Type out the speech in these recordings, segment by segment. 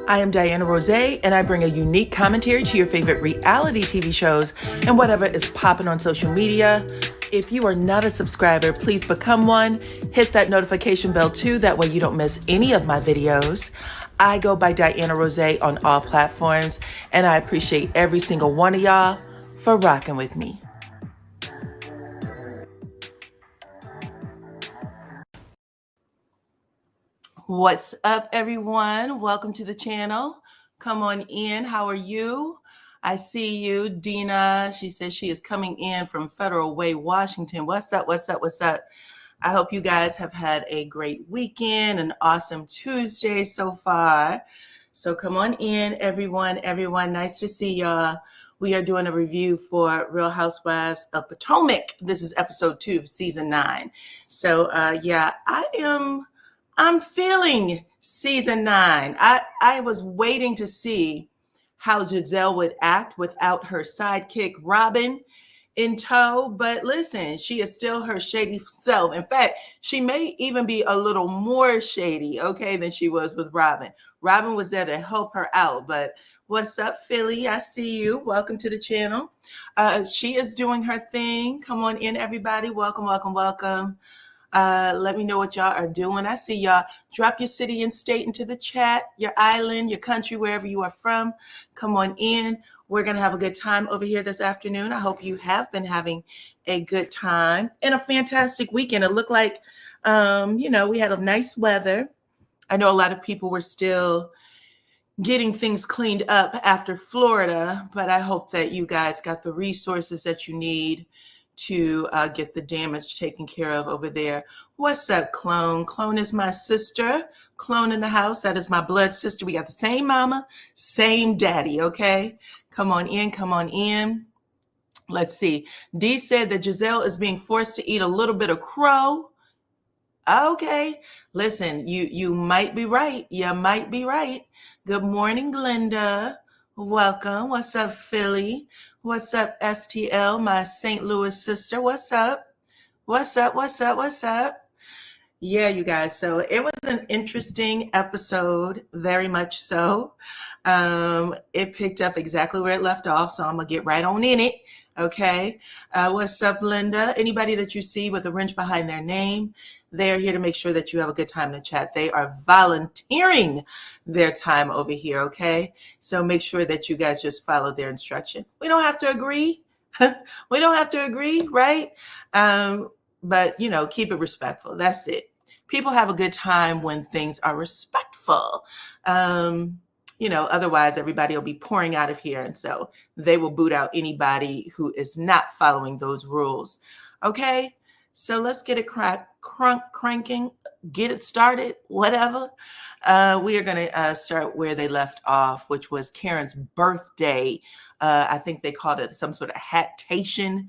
I am DYANAROZAY, and I bring a unique commentary to your favorite reality TV shows and whatever is popping on social media. If you are not a subscriber, please become one. Hit that notification bell too, that way you don't miss any of my videos. I go by DYANAROZAY on all platforms, and I appreciate every single one of y'all for rocking with me. What's up, everyone? Welcome to the channel. Come on in. How are you? I see you, Dina. She says she is coming in from Federal Way, Washington. What's up? What's up? What's up? I hope you guys have had a great weekend, an awesome Tuesday so far. So come on in, everyone. Nice to see y'all. We are doing a review for Real Housewives of Potomac. This is episode 2 of season 9. So yeah, I'm feeling season 9. I was waiting to see how Gizelle would act without her sidekick Robin in tow. But listen, she is still her shady self. In fact, she may even be a little more shady, okay, than she was with Robin. Robin was there to help her out. But what's up, Philly? I see you. Welcome to the channel. She is doing her thing. Come on in, everybody. Welcome, welcome, welcome. Let me know what y'all are doing. I see y'all. Drop your city and state into the chat, your island, your country, wherever you are from. Come on in. We're going to have a good time over here this afternoon. I hope you have been having a good time and a fantastic weekend. It looked like, we had a nice weather. I know a lot of people were still getting things cleaned up after Florida, but I hope that you guys got the resources that you need to get the damage taken care of over there. What's up, Clone? Clone is my sister. Clone in the house. That is my blood sister. We got the same mama, same daddy, okay? Come on in, come on in. Let's see. Dee said that Gizelle is being forced to eat a little bit of crow. Okay. Listen, you might be right. You might be right. Good morning, Glenda. Welcome. What's up, Philly? What's up, STL, my St. Louis sister? What's up? What's up? What's up? What's up? Yeah, you guys. So it was an interesting episode, very much so. It picked up exactly where it left off, so I'm going to get right on in it. Okay. What's up, Linda? Anybody that you see with a wrench behind their name, they're here to make sure that you have a good time in the chat. They are volunteering their time over here, okay? So make sure that you guys just follow their instruction. We don't have to agree. We don't have to agree, right? But, keep it respectful. That's it. People have a good time when things are respectful. Otherwise everybody will be pouring out of here. And so they will boot out anybody who is not following those rules. Okay. So let's get it cranking, get it started, whatever. We are going to start where they left off, which was Karen's birthday. I think they called it some sort of hatation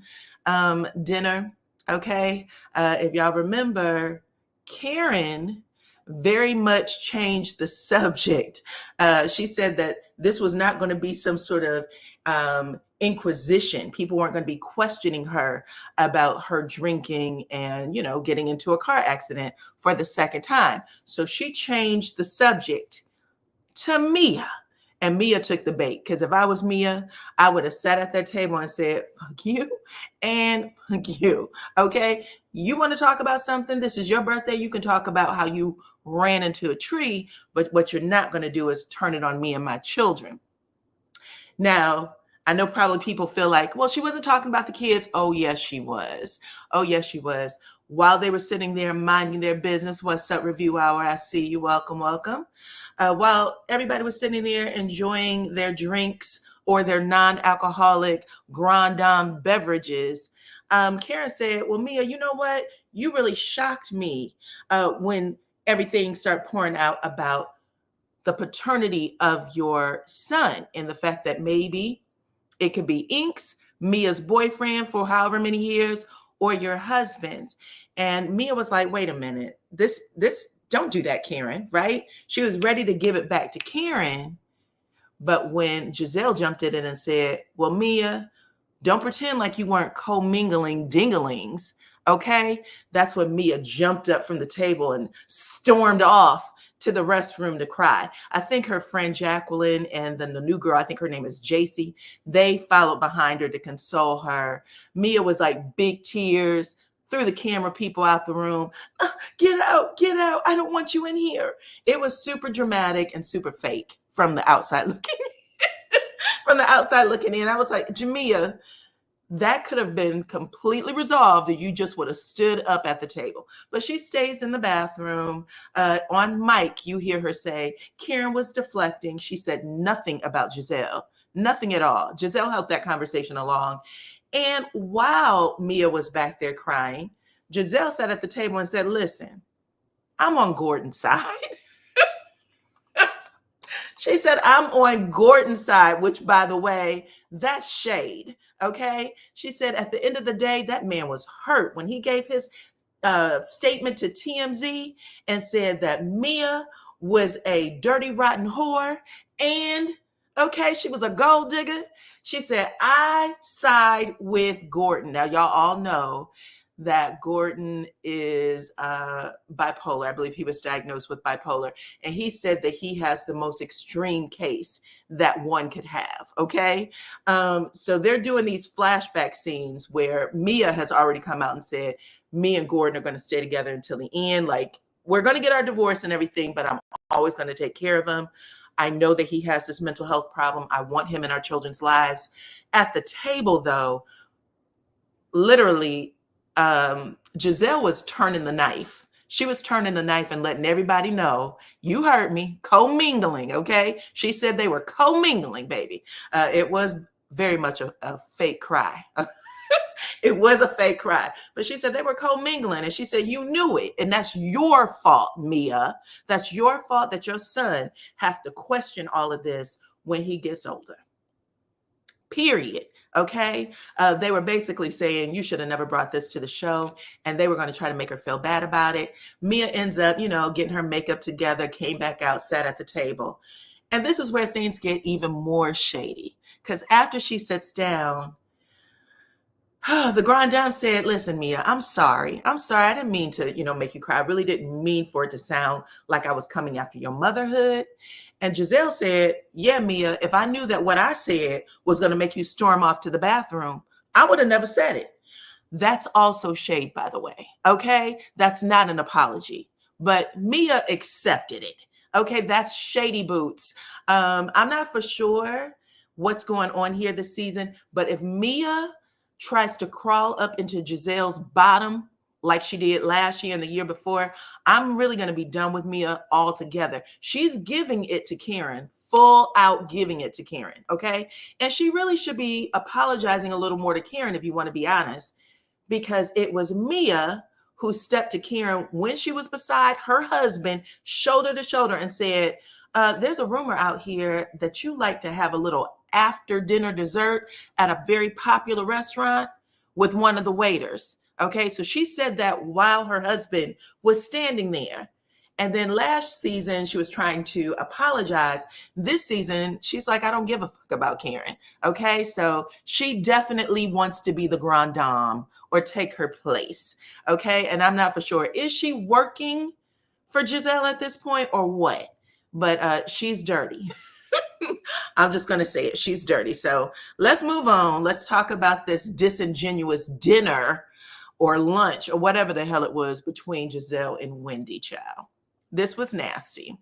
dinner. Okay. If y'all remember, Karen very much changed the subject. She said that this was not going to be some sort of inquisition. People weren't going to be questioning her about her drinking and, getting into a car accident for the second time. So she changed the subject to Mia. And Mia took the bait, because if I was Mia, I would have sat at that table and said, fuck you and fuck you. Okay. You want to talk about something? This is your birthday. You can talk about how you ran into a tree, but what you're not going to do is turn it on me and my children. Now, I know probably people feel like, well, she wasn't talking about the kids. Oh, yes, she was. Oh, yes, she was. While they were sitting there minding their business. What's up, Review Hour? I see you. Welcome, welcome. While everybody was sitting there enjoying their drinks or their non-alcoholic Grand Dame beverages, Karen said, well, Mia, you know what? You really shocked me when everything started pouring out about the paternity of your son and the fact that maybe it could be Ink's, Mia's boyfriend for however many years, or your husband's. And Mia was like, wait a minute, this don't do that, Karen, right? She was ready to give it back to Karen. But when Gizelle jumped in and said, well, Mia, don't pretend like you weren't co-mingling dinglings, okay? That's when Mia jumped up from the table and stormed off to the restroom to cry. I think her friend Jacqueline and then the new girl, I think her name is JC, they followed behind her to console her. Mia was like big tears, threw the camera people out the room. Get out, get out. I don't want you in here. It was super dramatic and super fake from the outside looking from the outside looking in. I was like, Jamia, that could have been completely resolved if you just would have stood up at the table. But she stays in the bathroom. On mic, you hear her say, Karen was deflecting. She said nothing about Gizelle, nothing at all. Gizelle helped that conversation along. And while Mia was back there crying, Gizelle sat at the table and said, listen, I'm on Gordon's side. She said, I'm on Gordon's side, which, by the way, that's shade. Okay. She said, at the end of the day, that man was hurt when he gave his statement to TMZ and said that Mia was a dirty, rotten whore. And okay, she was a gold digger. She said, I side with Gordon. Now, y'all all know that Gordon is bipolar. I believe he was diagnosed with bipolar. And he said that he has the most extreme case that one could have. Okay. So they're doing these flashback scenes where Mia has already come out and said, me and Gordon are going to stay together until the end. Like, we're going to get our divorce and everything, but I'm always going to take care of him. I know that he has this mental health problem. I want him in our children's lives. At the table, though, literally, Gizelle was turning the knife. She was turning the knife and letting everybody know, you heard me, commingling, okay? She said they were commingling, baby. It was very much a fake cry. It was a fake cry. But she said they were commingling. And she said, you knew it. And that's your fault, Mia. That's your fault that your son have to question all of this when he gets older. Period. Okay. They were basically saying you should have never brought this to the show, and they were going to try to make her feel bad about it. Mia ends up, getting her makeup together, came back out, sat at the table. And this is where things get even more shady, because after she sits down, the grand dame said, listen, Mia, I'm sorry. I didn't mean to, make you cry. I really didn't mean for it to sound like I was coming after your motherhood. And Gizelle said, yeah, Mia, if I knew that what I said was going to make you storm off to the bathroom, I would have never said it. That's also shade, by the way. Okay. That's not an apology, but Mia accepted it. Okay. That's shady boots. I'm not for sure what's going on here this season, but if Mia tries to crawl up into Gizelle's bottom like she did last year and the year before, I'm really going to be done with Mia altogether. She's giving it to Karen, full out giving it to Karen, okay? And she really should be apologizing a little more to Karen, if you want to be honest, because it was Mia who stepped to Karen when she was beside her husband, shoulder to shoulder, and said, there's a rumor out here that you like to have a little after dinner dessert at a very popular restaurant with one of the waiters. Okay, so she said that while her husband was standing there. And then last season, she was trying to apologize. This season, she's like, I don't give a fuck about Karen. Okay, so she definitely wants to be the grand dame or take her place. Okay, and I'm not for sure. Is she working for Gizelle at this point or what? But she's dirty. I'm just going to say it. She's dirty. So let's move on. Let's talk about this disingenuous dinner or lunch or whatever the hell it was between Gizelle and Wendy, child. This was nasty.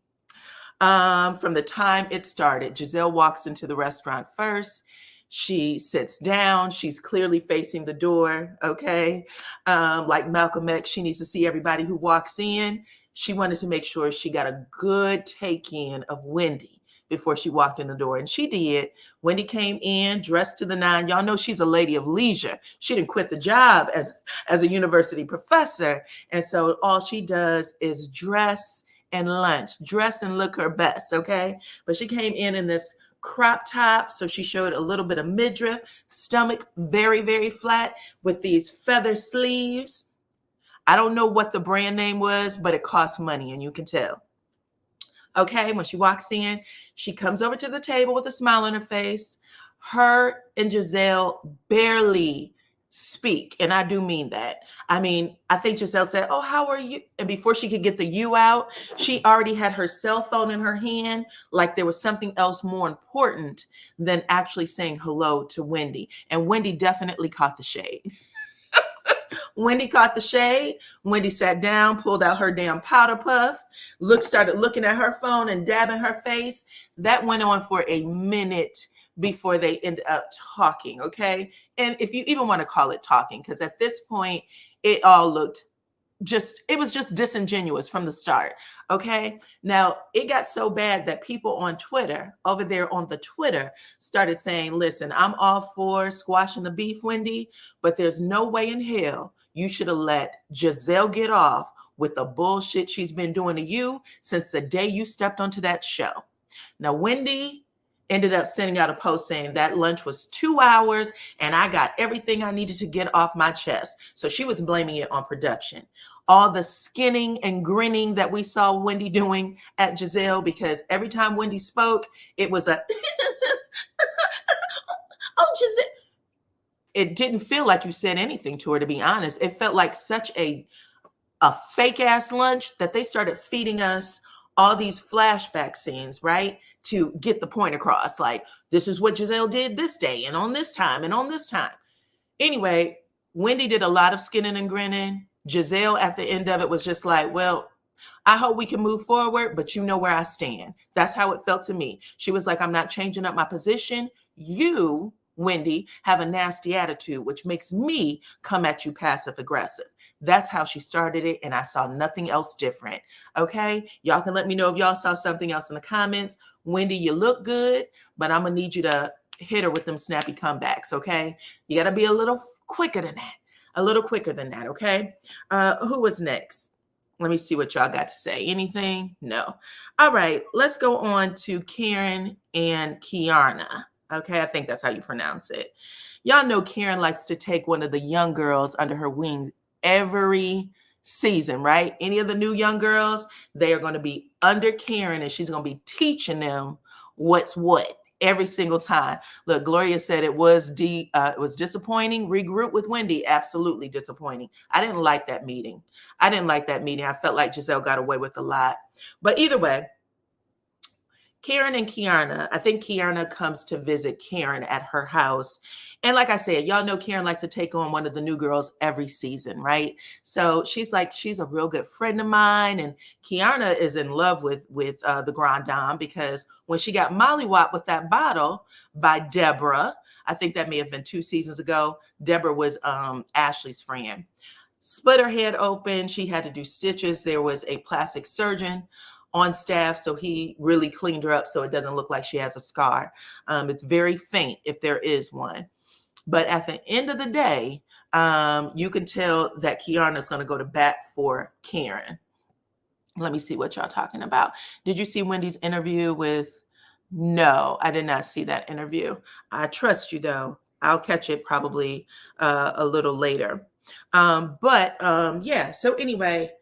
From the time it started, Gizelle walks into the restaurant first. She sits down. She's clearly facing the door. Okay. Like Malcolm X, she needs to see everybody who walks in. She wanted to make sure she got a good take in of Wendy before she walked in the door. And she did. Wendy came in dressed to the nine. Y'all know she's a lady of leisure. She didn't quit the job as a university professor. And so all she does is dress and lunch, dress and look her best. Okay. But she came in this crop top. So she showed a little bit of midriff, stomach very, very flat with these feather sleeves. I don't know what the brand name was, but it costs money and you can tell. Okay, when she walks in, she comes over to the table with a smile on her face. Her and Gizelle barely speak. And I do mean that. I mean, I think Gizelle said, "Oh, how are you?" And before she could get the "you" out, she already had her cell phone in her hand, like there was something else more important than actually saying hello to Wendy. And Wendy definitely caught the shade. Wendy caught the shade. Wendy sat down, pulled out her damn powder puff, started looking at her phone and dabbing her face. That went on for a minute before they ended up talking, okay? And if you even want to call it talking, because at this point, it all looked it was just disingenuous from the start. Okay. Now it got so bad that people on Twitter, over there on the Twitter, started saying, "Listen, I'm all for squashing the beef, Wendy, but there's no way in hell you should have let Gizelle get off with the bullshit she's been doing to you since the day you stepped onto that show." Now, Wendy ended up sending out a post saying that lunch was 2 hours and I got everything I needed to get off my chest. So she was blaming it on production. All the skinning and grinning that we saw Wendy doing at Gizelle, because every time Wendy spoke, it was a, "Oh, Gizelle." It didn't feel like you said anything to her, to be honest. It felt like such a fake ass lunch that they started feeding us all these flashback scenes, right? To get the point across. Like, this is what Gizelle did this day and on this time and on this time. Anyway, Wendy did a lot of skinning and grinning. Gizelle at the end of it was just like, "Well, I hope we can move forward, but you know where I stand." That's how it felt to me. She was like, "I'm not changing up my position. You, Wendy, have a nasty attitude, which makes me come at you passive aggressive." That's how she started it, and I saw nothing else different. Okay? Y'all can let me know if y'all saw something else in the comments. Wendy, you look good, but I'm going to need you to hit her with them snappy comebacks, okay? You got to be a little quicker than that. A little quicker than that, okay? Who was next? Let me see what y'all got to say. Anything? No. All right, let's go on to Karen and Kiana. Okay, I think that's how you pronounce it. Y'all know Karen likes to take one of the young girls under her wing every season, right? Any of the new young girls, they are going to be under Karen and she's going to be teaching them what's what every single time. Look, Gloria said it was disappointing. Regroup with Wendy, absolutely disappointing. I didn't like that meeting. I felt like Gizelle got away with a lot. But either way, Karen and Kiana, I think Kiana comes to visit Karen at her house. And like I said, y'all know Karen likes to take on one of the new girls every season, right? So she's like, she's a real good friend of mine. And Kiana is in love with the Grand Dame, because when she got mollywopped with that bottle by Deborah, I think that may have been 2 seasons ago. Deborah was Ashley's friend. Split her head open. She had to do stitches. There was a plastic surgeon on staff, so he really cleaned her up so it doesn't look like she has a scar. It's very faint if there is one. But at the end of the day, you can tell that Kiana is going to go to bat for Karen. Let me see what y'all talking about. Did you see Wendy's interview with? No, I did not see that interview. I trust you, though. I'll catch it probably a little later. Yeah, so anyway,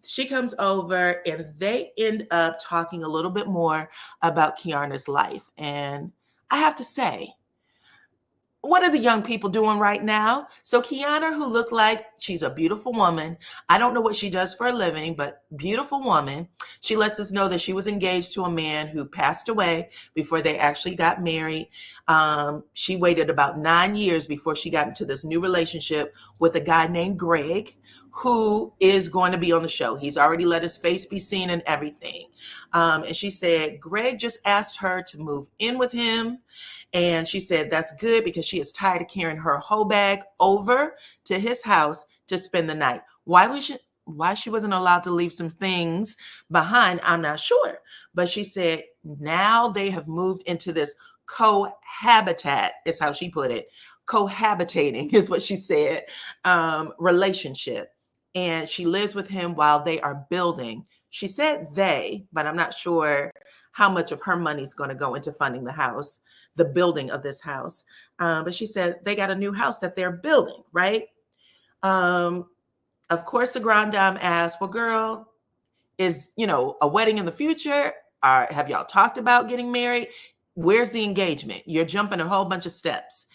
she comes over and they end up talking a little bit more about Kiana's life. And I have to say, what are the young people doing right now? So Kiana, who looked like she's a beautiful woman. I don't know what she does for a living, but beautiful woman. She lets us know that she was engaged to a man who passed away before they actually got married. She waited about 9 years before she got into this new relationship with a guy named Greg, who is going to be on the show. He's already let his face be seen and everything. And she said, Greg just asked her to move in with him. And she said that's good because she is tired of carrying her whole bag over to his house to spend the night. Why she wasn't allowed to leave some things behind, I'm not sure. But she said now they have moved into this cohabitat, is how she put it. Cohabitating is what she said, relationship. And she lives with him while they are building. She said they, but I'm not sure how much of her money is going to go into funding the house, the building of this house. But she said they got a new house that they're building, right? Of course, the Grand Dame asked, well, girl, is, a wedding in the future? Or have y'all talked about getting married? Where's the engagement? You're jumping a whole bunch of steps.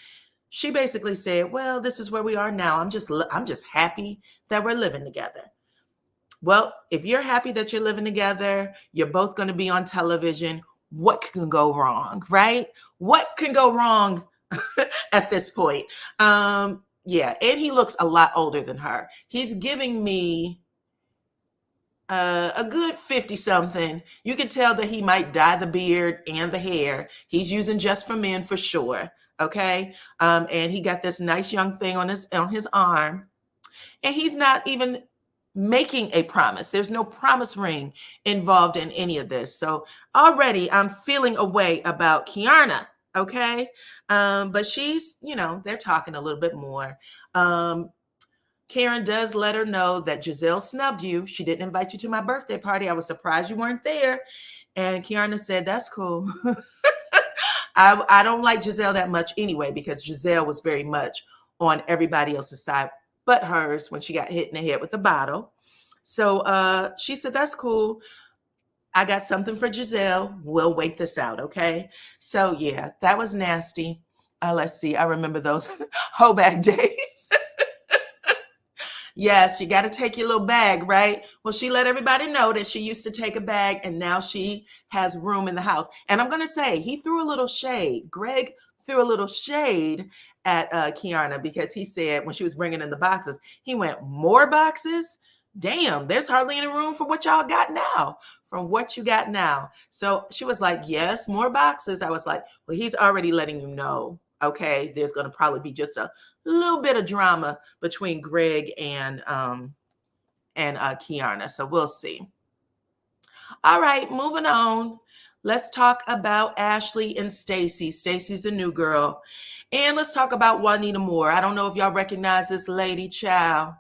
she basically said, well, this is where we are now. I'm just happy that we're living together. Well, if you're happy that you're living together, you're both going to be on television. What can go wrong, right? What can go wrong at this point? Yeah, and he looks a lot older than her. He's giving me a good 50 something. You can tell that he might dye the beard and the hair. He's using Just for Men for sure. Okay. And he got this nice young thing on his arm, and he's not even making a promise. There's no promise ring involved in any of this. So already I'm feeling a way about Kiana. Okay. But she's, they're talking a little bit more. Karen does let her know that Gizelle snubbed you. She didn't invite you to my birthday party. I was surprised you weren't there. And Kiana said, that's cool. I don't like Gizelle that much anyway, because Gizelle was very much on everybody else's side but hers when she got hit in the head with a bottle. So she said, that's cool. I got something for Gizelle. We'll wait this out, okay? So yeah, that was nasty. Let's see. I remember those hoback days. Yes, you got to take your little bag, right? Well, she let everybody know that she used to take a bag, and now she has room in the house. And I'm going to say, he threw a little shade. Greg threw a little shade at Kiana, because he said when she was bringing in the boxes, he went, more boxes? Damn, there's hardly any room for what y'all got now, from what you got now. So she was like, yes, more boxes. I was like, well, he's already letting you know, okay, there's going to probably be just a little bit of drama between Greg and Kiana. So we'll see. All right, moving on. Let's talk about Ashley and Stacy. Stacy's a new girl. And let's talk about Juanita Moore. I don't know if y'all recognize this lady, child.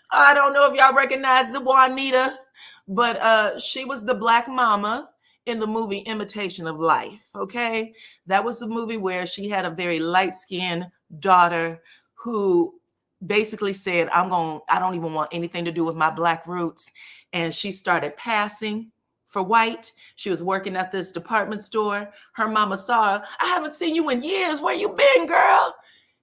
I don't know if y'all recognize the Juanita, but she was the black mama in the movie Imitation of Life, okay? That was the movie where she had a very light-skinned daughter who basically said, I don't even want anything to do with my black roots. And she started passing for white. She was working at this department store. Her mama saw her. I haven't seen you in years. Where you been, girl?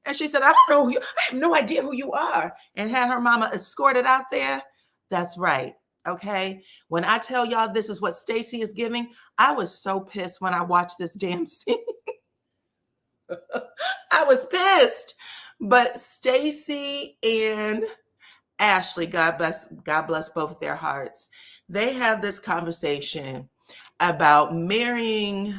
And she said, I don't know who you, I have no idea who you are. And had her mama escorted out there. That's right. Okay. When I tell y'all this is what Stacy is giving, I was so pissed when I watched this damn scene. I was pissed. But Stacy and Ashley, God bless both of their hearts. They have this conversation about marrying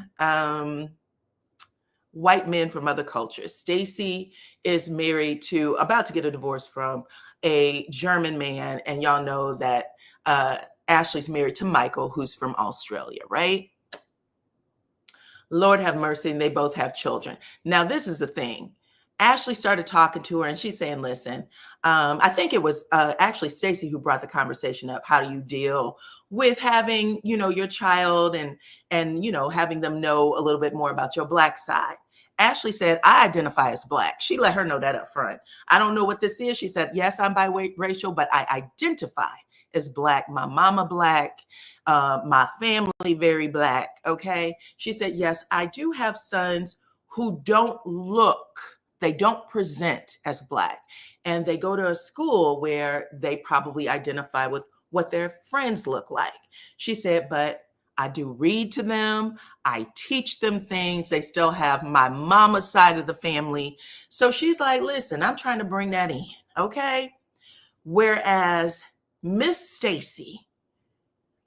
white men from other cultures. Stacy is about to get a divorce from a German man, and y'all know that Ashley's married to Michael, who's from Australia, right? Lord have mercy, and they both have children. Now, this is the thing. Ashley started talking to her, and she's saying, listen, I think it was actually Stacy who brought the conversation up. How do you deal with having, your child and having them know a little bit more about your black side? Ashley said, I identify as black. She let her know that up front. I don't know what this is. She said, yes, I'm biracial, but I identify as black. My mama black, my family very black, okay? She said, yes, I do have sons who they don't present as black. And they go to a school where they probably identify with what their friends look like. She said, but I do read to them. I teach them things. They still have my mama's side of the family. So she's like, listen, I'm trying to bring that in, okay? Whereas Miss Stacy,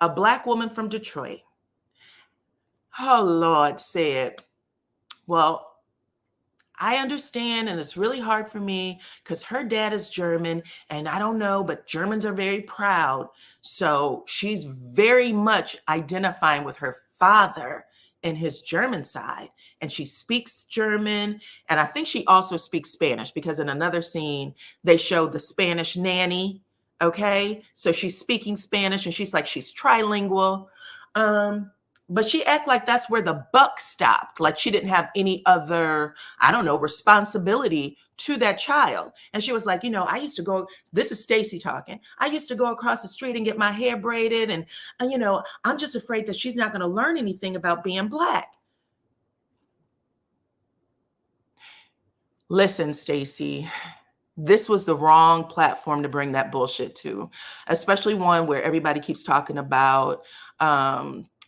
a black woman from Detroit, oh Lord, said, well, I understand, and it's really hard for me because her dad is German, and I don't know, but Germans are very proud. So she's very much identifying with her father and his German side, and she speaks German, and I think she also speaks Spanish, because in another scene, they showed the Spanish nanny, okay? So she's speaking Spanish, and she's like, she's trilingual. But she acted like that's where the buck stopped. Like she didn't have any other, I don't know, responsibility to that child. And she was like, I used to go, this is Stacy talking. I used to go across the street and get my hair braided. And I'm just afraid that she's not going to learn anything about being black. Listen, Stacy, this was the wrong platform to bring that bullshit to, especially one where everybody keeps talking about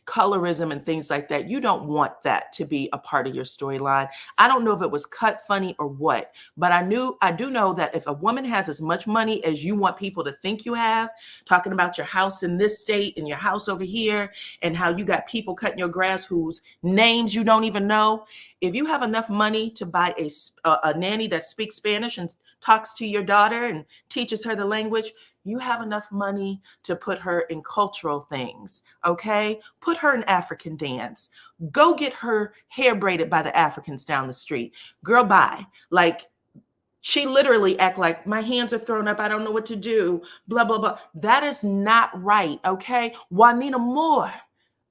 colorism and things like that. You don't want that to be a part of your storyline. I don't know if it was cut funny or what, but I do know that if a woman has as much money as you want people to think you have, talking about your house in this state and your house over here and how you got people cutting your grass whose names you don't even know, if you have enough money to buy a nanny that speaks Spanish and talks to your daughter and teaches her the language, you have enough money to put her in cultural things, okay? Put her in African dance. Go get her hair braided by the Africans down the street. Girl, bye. Like, she literally act like, my hands are thrown up, I don't know what to do, blah, blah, blah. That is not right, okay? Juanita Moore,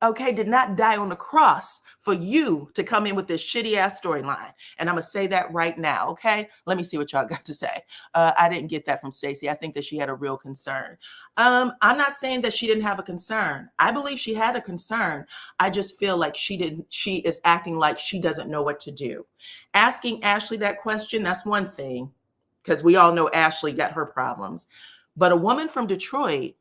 okay, did not die on the cross for you to come in with this shitty ass storyline. And I'm gonna say that right now, okay? Let me see what y'all got to say. I didn't get that from Stacy. I think that she had a real concern. I'm not saying that she didn't have a concern. I believe she had a concern. I just feel like she is acting like she doesn't know what to do. Asking Ashley that question, that's one thing, because we all know Ashley got her problems. But a woman from Detroit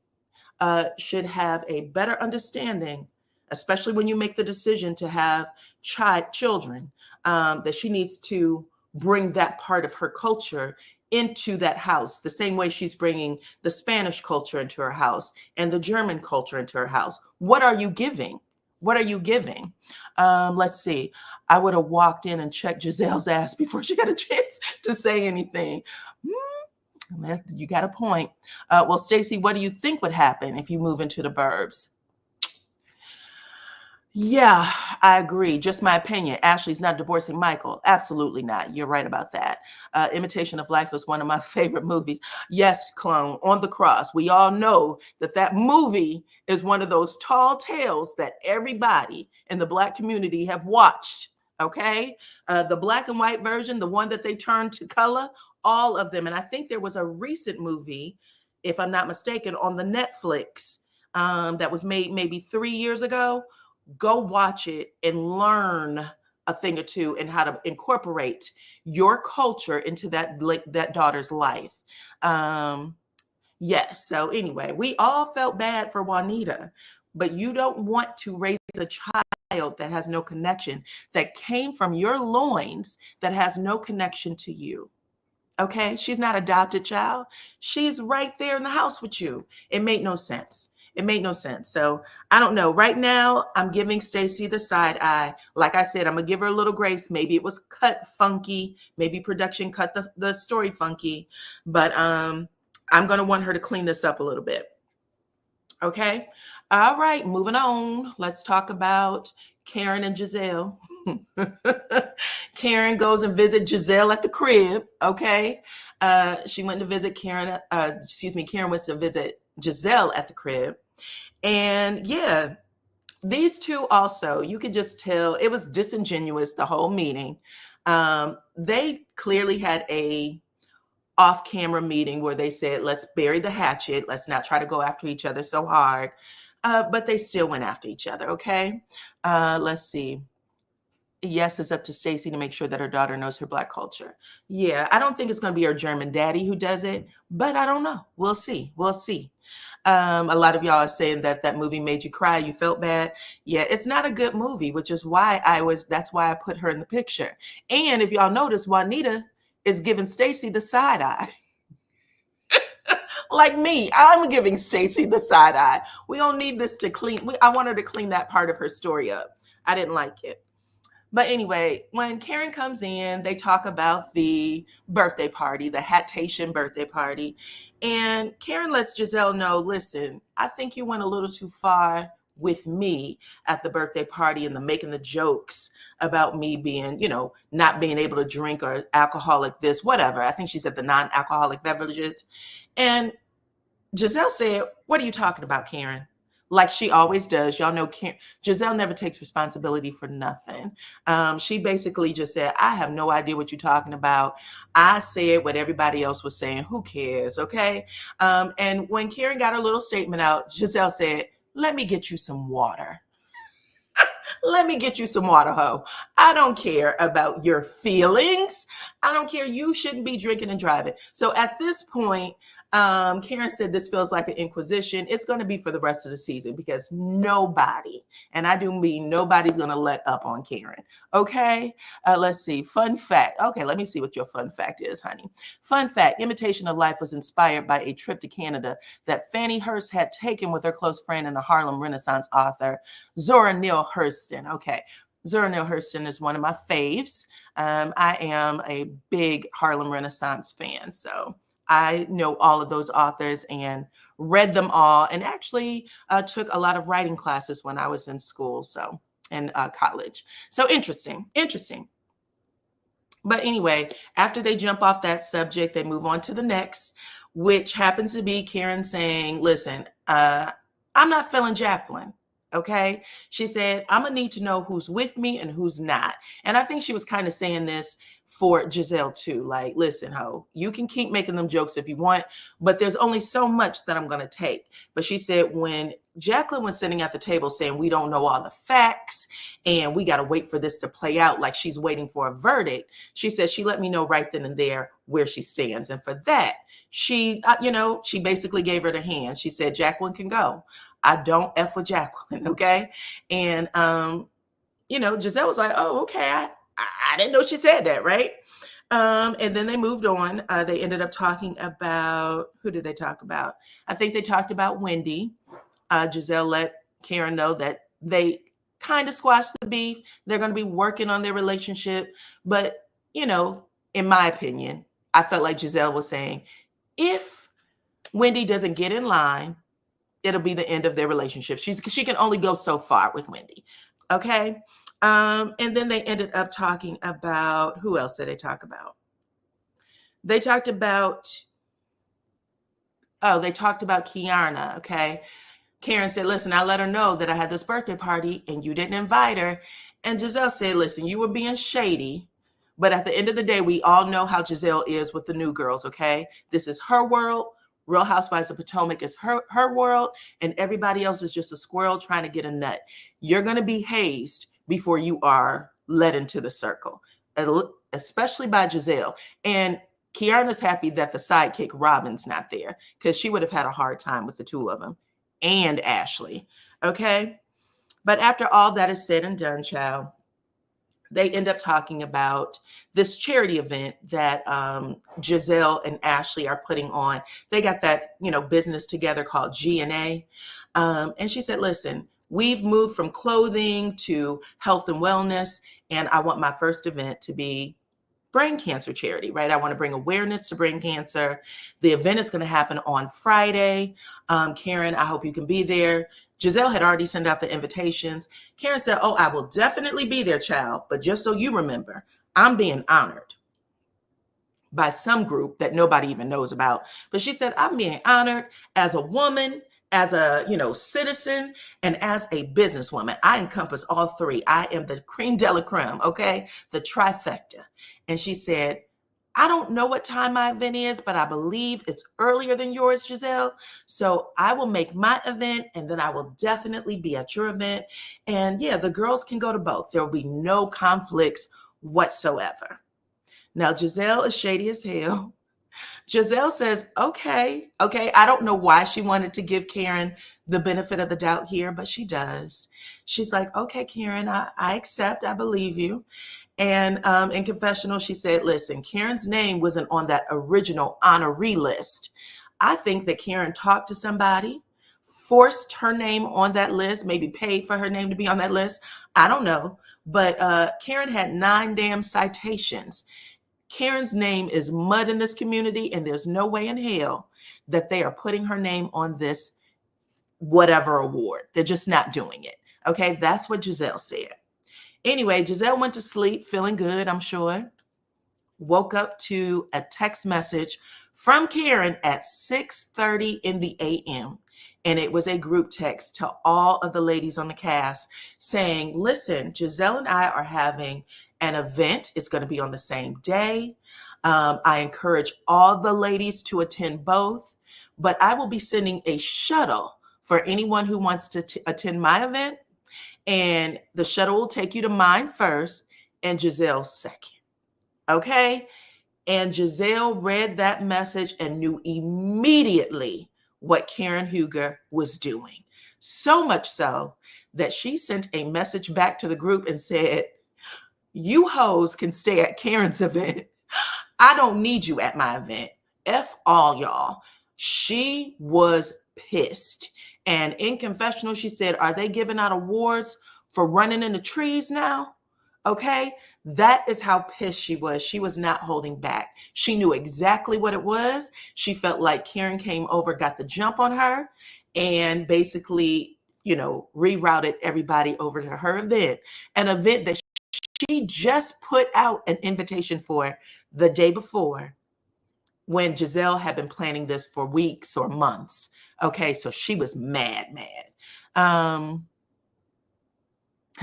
should have a better understanding, especially when you make the decision to have children, that she needs to bring that part of her culture into that house, the same way she's bringing the Spanish culture into her house and the German culture into her house. What are you giving? What are you giving? Let's see. I would have walked in and checked Gizelle's ass before she got a chance to say anything. You got a point. Well, Stacy, what do you think would happen if you move into the burbs? Yeah, I agree. Just my opinion. Ashley's not divorcing Michael. Absolutely not. You're right about that. Imitation of Life was one of my favorite movies. Yes, Clone, on the cross. We all know that that movie is one of those tall tales that everybody in the Black community have watched. Okay. The black and white version, the one that they turned to color, all of them. And I think there was a recent movie, if I'm not mistaken, on the Netflix that was made maybe 3 years ago. Go watch it and learn a thing or two and how to incorporate your culture into that daughter's life. Yes. So anyway, we all felt bad for Juanita, but you don't want to raise a child that has no connection, that came from your loins, that has no connection to you. Okay. She's not adopted child. She's right there in the house with you. It made no sense. It made no sense. So I don't know. Right now, I'm giving Stacy the side eye. Like I said, I'm going to give her a little grace. Maybe it was cut funky. Maybe production cut the story funky. But I'm going to want her to clean this up a little bit. Okay. All right. Moving on. Let's talk about Karen and Gizelle. Karen goes and visits Gizelle at the crib. Okay. She went to visit Karen. Karen went to visit Gizelle at the crib. And yeah, these two also, you could just tell it was disingenuous, the whole meeting. They clearly had a off-camera meeting where they said, let's bury the hatchet. Let's not try to go after each other so hard. But they still went after each other, okay? Let's see. Yes, it's up to Stacy to make sure that her daughter knows her Black culture. Yeah, I don't think it's going to be her German daddy who does it, but I don't know. We'll see. We'll see. A lot of y'all are saying that that movie made you cry. You felt bad. Yeah, it's not a good movie, which is why that's why I put her in the picture. And if y'all notice, Juanita is giving Stacy the side eye. Like me, I'm giving Stacy the side eye. We don't need this to clean. I want her to clean that part of her story up. I didn't like it. But anyway, when Karen comes in, they talk about the birthday party, the Hatation birthday party. And Karen lets Gizelle know, listen, I think you went a little too far with me at the birthday party and making the jokes about me being, not being able to drink or alcoholic this, whatever. I think she said the non-alcoholic beverages. And Gizelle said, what are you talking about, Karen? Like she always does. Y'all know Gizelle never takes responsibility for nothing. She basically just said, I have no idea what you're talking about. I said what everybody else was saying. Who cares? Okay. And when Karen got her little statement out, Gizelle said, let me get you some water. Let me get you some water, ho. I don't care about your feelings. I don't care. You shouldn't be drinking and driving. So at this point, Karen said this feels like an inquisition. It's going to be for the rest of the season because nobody, and I do mean nobody's going to let up on Karen. Okay. Let's see. Fun fact. Okay. Let me see what your fun fact is, honey. Fun fact. Imitation of Life was inspired by a trip to Canada that Fannie Hurst had taken with her close friend and the Harlem Renaissance author, Zora Neale Hurston. Okay. Zora Neale Hurston is one of my faves. I am a big Harlem Renaissance fan. So I know all of those authors and read them all, and actually took a lot of writing classes when I was in school, so in college. So interesting. But anyway, after they jump off that subject, they move on to the next, which happens to be Karen saying, listen, I'm not feeling Jacqueline. Okay. She said, I'm going to need to know who's with me and who's not. And I think she was kind of saying this for Gizelle too. Like, listen, ho, you can keep making them jokes if you want, but there's only so much that I'm going to take. But she said when Jacqueline was sitting at the table saying, we don't know all the facts and we got to wait for this to play out, like she's waiting for a verdict. She said she let me know right then and there where she stands. And for that, she basically gave her the hand. She said, Jacqueline can go. I don't F with Jacqueline. Okay. And, Gizelle was like, oh, okay. I didn't know she said that. Right. And then they moved on. They ended up talking about, who did they talk about? I think they talked about Wendy. Gizelle let Karen know that they kind of squashed the beef. They're going to be working on their relationship. But, in my opinion, I felt like Gizelle was saying, if Wendy doesn't get in line, it'll be the end of their relationship. She can only go so far with Wendy. Okay. And then they ended up talking about, who else did they talk about? They talked about Kiana. Okay. Karen said, listen, I let her know that I had this birthday party and you didn't invite her. And Gizelle said, listen, you were being shady. But at the end of the day, we all know how Gizelle is with the new girls. Okay. This is her world. Real Housewives of Potomac is her world, and everybody else is just a squirrel trying to get a nut. You're going to be hazed before you are led into the circle, especially by Gizelle. And Kiana's happy that the sidekick Robin's not there because she would have had a hard time with the two of them and Ashley. Okay. But after all that is said and done, child, they end up talking about this charity event that Gizelle and Ashley are putting on. They got that, business together called G&A. And she said, listen, we've moved from clothing to health and wellness. And I want my first event to be brain cancer charity, right? I want to bring awareness to brain cancer. The event is going to happen on Friday. Karen, I hope you can be there. Gizelle had already sent out the invitations. Karen said, oh, I will definitely be there, child. But just so you remember, I'm being honored by some group that nobody even knows about. But she said, I'm being honored as a woman, as a, citizen, and as a businesswoman. I encompass all three. I am the creme de la creme, okay? The trifecta. And she said, I don't know what time my event is, but I believe it's earlier than yours, Gizelle. So I will make my event and then I will definitely be at your event. And yeah, the girls can go to both. There will be no conflicts whatsoever. Now, Gizelle is shady as hell. Gizelle says, okay. I don't know why she wanted to give Karen the benefit of the doubt here, but she does. She's like, okay, Karen, I accept. I believe you. And in confessional, she said, listen, Karen's name wasn't on that original honoree list. I think that Karen talked to somebody, forced her name on that list, maybe paid for her name to be on that list. I don't know. But Karen had 9 damn citations. Karen's name is mud in this community, and there's no way in hell that they are putting her name on this whatever award. They're just not doing it. Okay, that's what Gizelle said. Anyway, Gizelle went to sleep feeling good, I'm sure. Woke up to a text message from Karen at 6:30 in the a.m. And it was a group text to all of the ladies on the cast saying, listen, Gizelle and I are having an event. It's going to be on the same day. I encourage all the ladies to attend both, but I will be sending a shuttle for anyone who wants to attend my event. And the shuttle will take you to mine first and Gizelle second. Okay? And Gizelle read that message and knew immediately what Karen Huger was doing. So much so that she sent a message back to the group and said, "You hoes can stay at Karen's event. I don't need you at my event. F all y'all." She was pissed. And in confessional, she said, "Are they giving out awards for running in the trees now?" Okay. That is how pissed she was. She was not holding back. She knew exactly what it was. She felt like Karen came over, got the jump on her, and basically, rerouted everybody over to her event, an event that she just put out an invitation for the day before, when Gizelle had been planning this for weeks or months. Okay, so she was mad.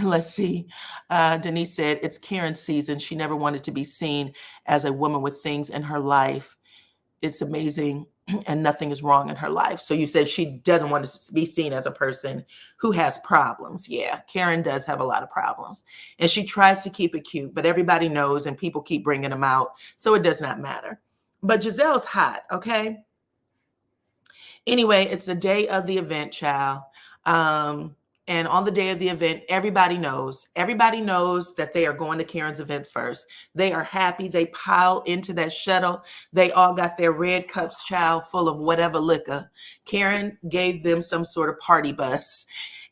Let's see. Denise said, "It's Karen's season. She never wanted to be seen as a woman with things in her life. It's amazing, and nothing is wrong in her life." So you said she doesn't want to be seen as a person who has problems. Yeah, Karen does have a lot of problems. And she tries to keep it cute, but everybody knows and people keep bringing them out. So it does not matter. But Gizelle's hot, okay? Anyway, it's the day of the event, child. And on the day of the event, everybody knows that they are going to Karen's event first. They are happy. They pile into that shuttle. They all got their red cups, child, full of whatever liquor. Karen gave them some sort of party bus.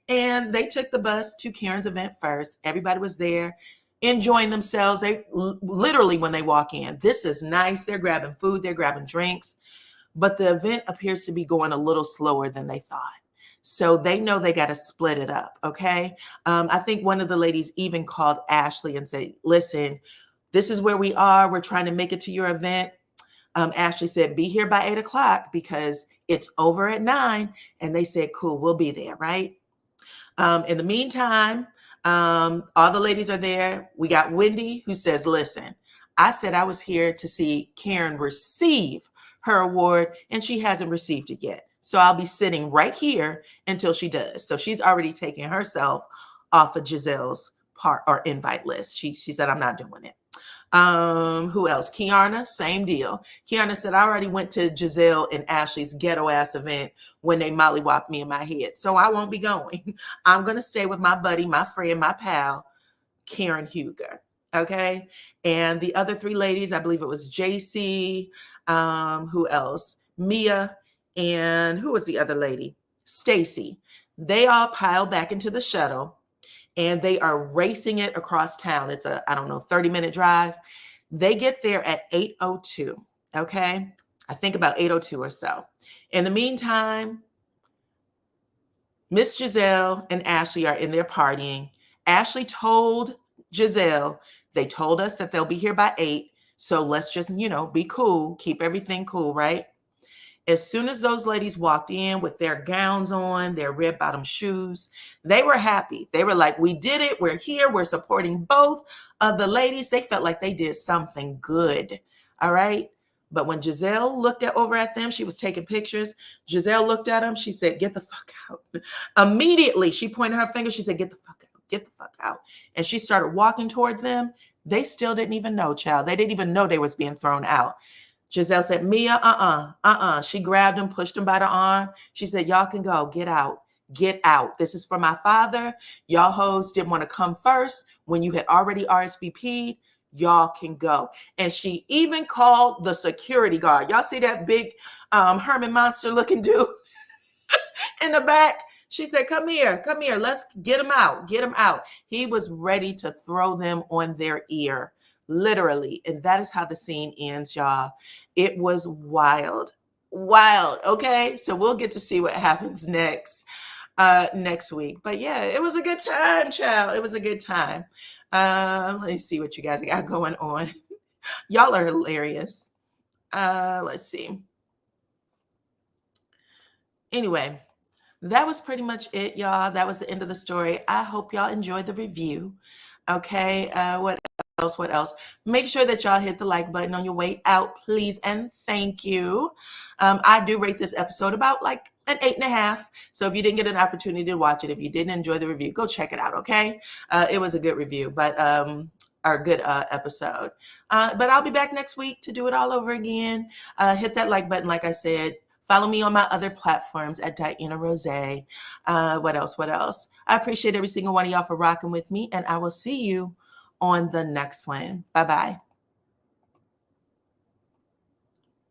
And they took the bus to Karen's event first. Everybody was there enjoying themselves. They literally, when they walk in, this is nice. They're grabbing food. They're grabbing drinks. But the event appears to be going a little slower than they thought. So they know they got to split it up, okay? I think one of the ladies even called Ashley and said, "Listen, this is where we are. We're trying to make it to your event." Ashley said, "Be here by 8 o'clock because it's over at 9. And they said, "Cool, we'll be there," right? In the meantime, all the ladies are there. We got Wendy, who says, "Listen, I said I was here to see Karen receive her award, and she hasn't received it yet. So I'll be sitting right here until she does." So she's already taken herself off of Gizelle's part or invite list. She said, "I'm not doing it." Who else? Kiana, same deal. Kiana said, "I already went to Gizelle and Ashley's ghetto ass event when they mollywopped me in my head. So I won't be going. I'm going to stay with my buddy, my friend, my pal, Karen Huger." Okay. And the other three ladies, I believe it was JC, who else? Mia, and who was the other lady? Stacy. They all pile back into the shuttle and they are racing it across town. It's a, 30-minute drive. They get there at 8:02. Okay. I think about 8:02 or so. In the meantime, Miss Gizelle and Ashley are in there partying. Ashley told Gizelle, "They told us that they'll be here by 8. So let's just, be cool, keep everything cool," right? As soon as those ladies walked in with their gowns on, their red bottom shoes, they were happy. They were like, "We did it. We're here. We're supporting both of the ladies." They felt like they did something good. All right. But when Gizelle looked over at them, she was taking pictures. Gizelle looked at them. She said, "Get the fuck out." Immediately, she pointed her finger. She said, "Get the fuck out. Get the fuck out." And she started walking toward them. They still didn't even know, child. They didn't even know they was being thrown out. Gizelle said, "Mia, She grabbed him, pushed him by the arm. She said, "Y'all can go. Get out. Get out. This is for my father. Y'all hoes didn't want to come first when you had already RSVP'd. Y'all can go." And she even called the security guard. Y'all see that big Herman Monster looking dude in the back? She said, come here. Let's get him out. Get him out." He was ready to throw them on their ear, literally. And that is how the scene ends, y'all. It was wild. Okay. So we'll get to see what happens next week. But yeah, it was a good time, child. It was a good time. Let me see what you guys got going on. Y'all are hilarious. Let's see. Anyway, that was pretty much it, y'all. That was the end of the story. I hope y'all enjoyed the review. Okay. What else? Make sure that y'all hit the like button on your way out, please, and thank you. I do rate this episode about like an 8.5. So if you didn't get an opportunity to watch it, if you didn't enjoy the review, go check it out, okay? It was a good review, but or a good episode. But I'll be back next week to do it all over again. Hit that like button, like I said. Follow me on my other platforms at DYANAROZAY. What else? What else? I appreciate every single one of y'all for rocking with me, and I will see you on the next one. Bye-bye.